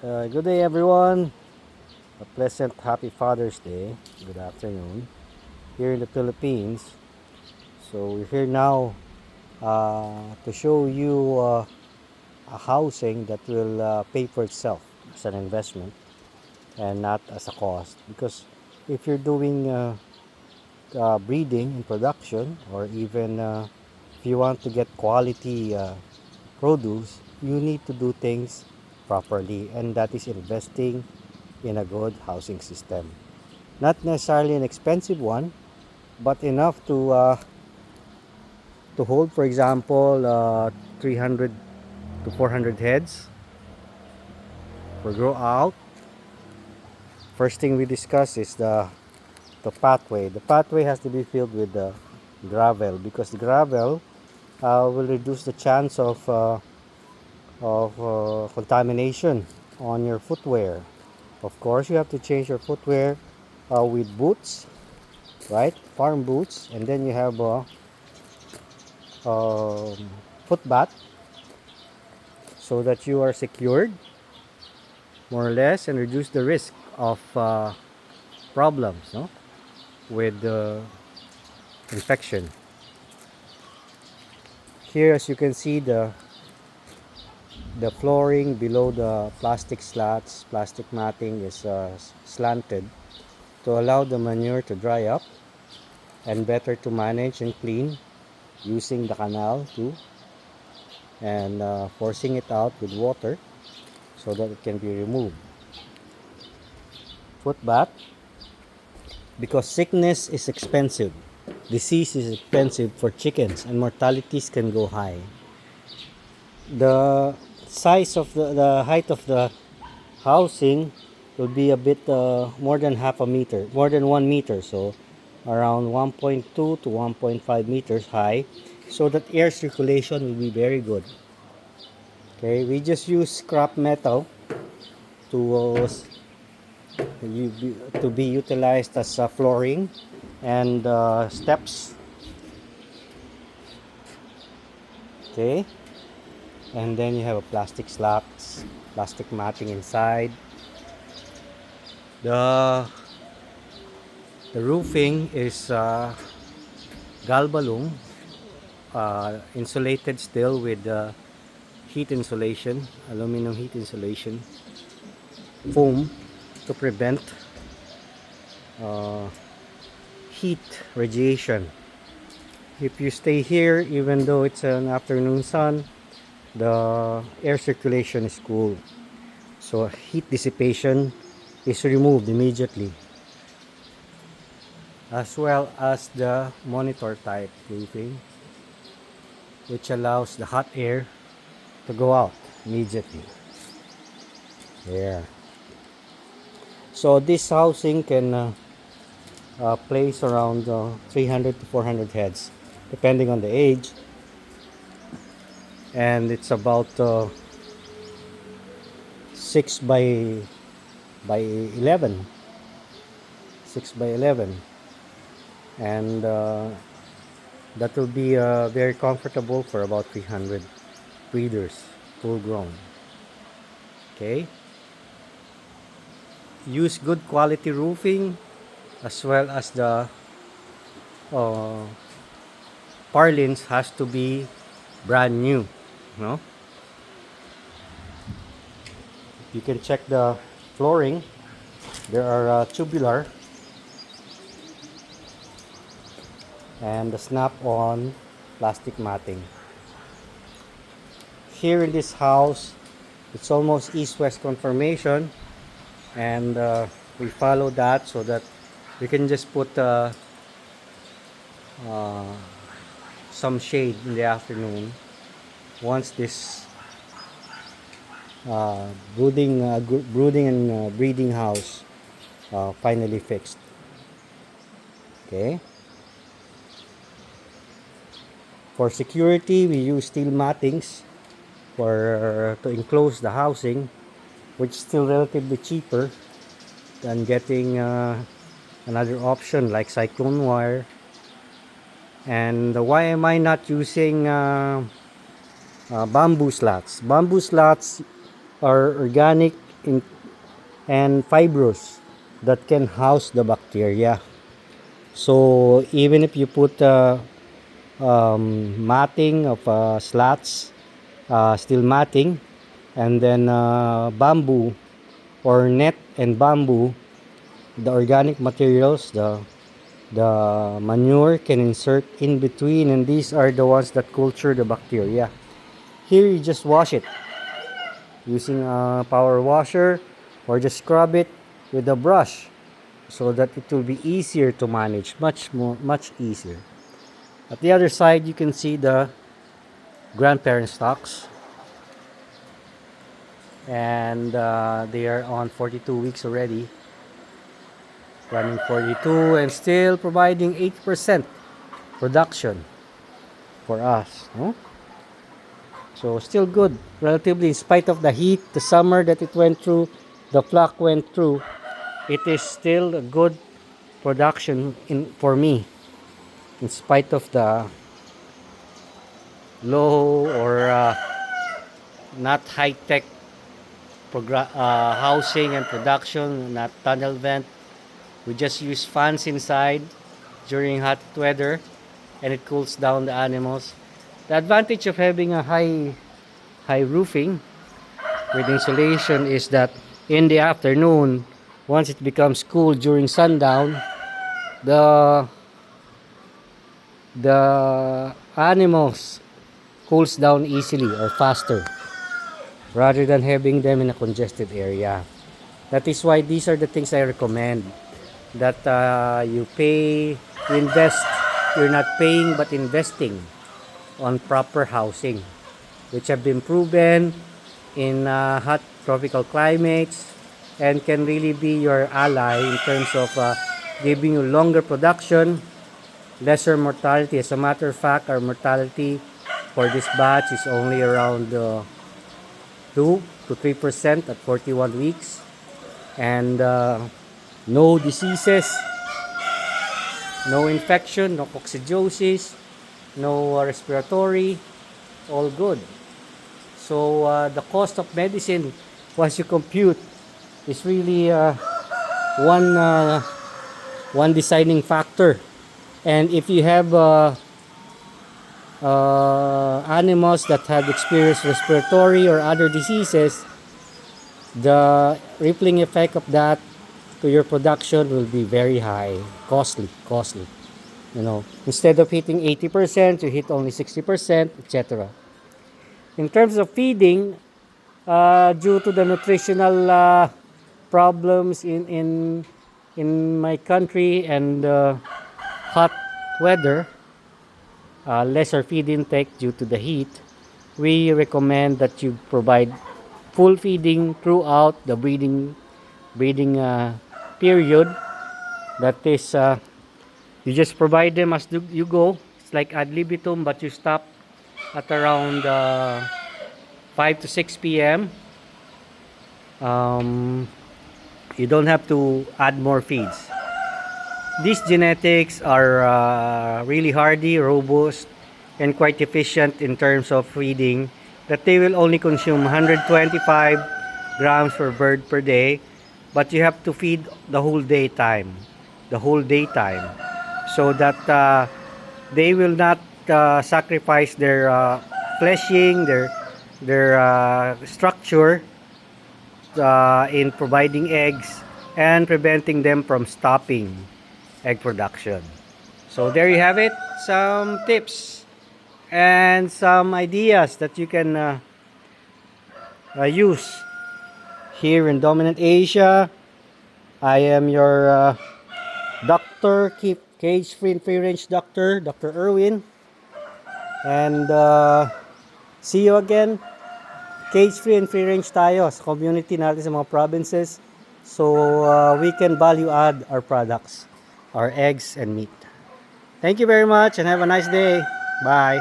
Good day, everyone. A pleasant, happy Father's Day. Good afternoon. Here in the Philippines. So we're here now to show you a housing that will pay for itself as an investment and not as a cost. Because if you're doing breeding and production, or even if you want to get quality produce, you need to do things properly, and that is investing in a good housing system. Not necessarily an expensive one, but enough to hold, for example, 300 to 400 heads for grow out. First thing we discuss is the pathway. The pathway has to be filled with the gravel, because the gravel will reduce the chance of contamination on your footwear. Of course, you have to change your footwear with boots, right? Farm boots, and then you have um, foot bath, so that you are secured more or less and reduce the risk of problems, no, with infection. Here, as you can see, the flooring below the plastic slats, plastic matting is slanted to allow the manure to dry up and better to manage and clean using the canal too, and forcing it out with water so that it can be removed. Foot bath, because sickness is expensive, disease is expensive for chickens, and mortalities can go high. The size of the height of the housing will be a bit more than half a meter, more than 1 meter, so around 1.2 to 1.5 meters high, so that air circulation will be very good. Okay, we just use scrap metal to to be utilized as flooring and steps. Okay, and then you have a plastic slats, plastic matting inside. The the roofing is galbalung, insulated still with heat insulation, aluminum heat insulation foam, to prevent uh, heat radiation. If you stay here, even though it's an afternoon sun, the air circulation is cool, so heat dissipation is removed immediately, as well as the monitor type roofing, which allows the hot air to go out immediately. There. So this housing can place around 300 to 400 heads, depending on the age, and it's about 6 by 11, 6 by 11, and that will be very comfortable for about 300 breeders, full grown. Okay, use good quality roofing, as well as the uh, parlins has to be brand new, no? You can check the flooring. There are tubular and the snap-on plastic matting. Here in this house, it's almost east-west conformation, and we follow that so that we can just put uh, some shade in the afternoon once this brooding and breeding house finally fixed. Okay. For security, we use steel mattings for to enclose the housing, which is still relatively cheaper than getting another option like cyclone wire. And why am I not using bamboo slats? Bamboo slats are organic in, and fibrous that can house the bacteria. So even if you put matting of slats, steel matting, and then bamboo or net and bamboo, the organic materials, the manure can insert in between, and these are the ones that culture the bacteria. Here you just wash it using a power washer or just scrub it with a brush so that it will be easier to manage, much easier. At the other side you can see the grandparent stocks, and they are on 42 weeks already, running 42 and still providing 80% production for us, no? So still good, relatively, in spite of the heat, the summer that it went through, the flock went through. It is still a good production for me, in spite of the low or not high tech housing and production, not tunnel vent. We just use fans inside during hot weather, and it cools down the animals. The advantage of having a high roofing with insulation is that in the afternoon, once it becomes cool during sundown, the the animals cools down easily or faster rather than having them in a congested area. That is why these are the things I recommend, that you pay, you invest. You're not paying but investing on proper housing, which have been proven in hot tropical climates and can really be your ally in terms of giving you longer production, lesser mortality. As a matter of fact, our mortality for this batch is only around 2 to 3% at 41 weeks, and no diseases, no infection, no coccidiosis, no respiratory, all good. So the cost of medicine, once you compute, is really one one deciding factor. And if you have animals that have experienced respiratory or other diseases, the rippling effect of that to your production will be very high, costly. Instead of hitting 80%, you hit only 60%, etc. In terms of feeding, due to the nutritional problems in my country and hot weather, lesser feed intake due to the heat, we recommend that you provide full feeding throughout the breeding period. That is, you just provide them as you go. It's like ad libitum, but you stop at around 5 to 6 p.m. You don't have to add more feeds. These genetics are really hardy, robust, and quite efficient in terms of feeding, that they will only consume 125 grams per bird per day, but you have to feed the whole daytime, so that they will not sacrifice their fleshing, their structure in providing eggs and preventing them from stopping egg production. So there you have it, some tips and some ideas that you can use here in dominant Asia. I am your doctor, cage-free and free-range doctor, Dr. Erwin, and see you again. Cage-free and free-range tayo sa community natin sa mga provinces, so we can value add our products, our eggs and meat. Thank you very much and have a nice day. Bye.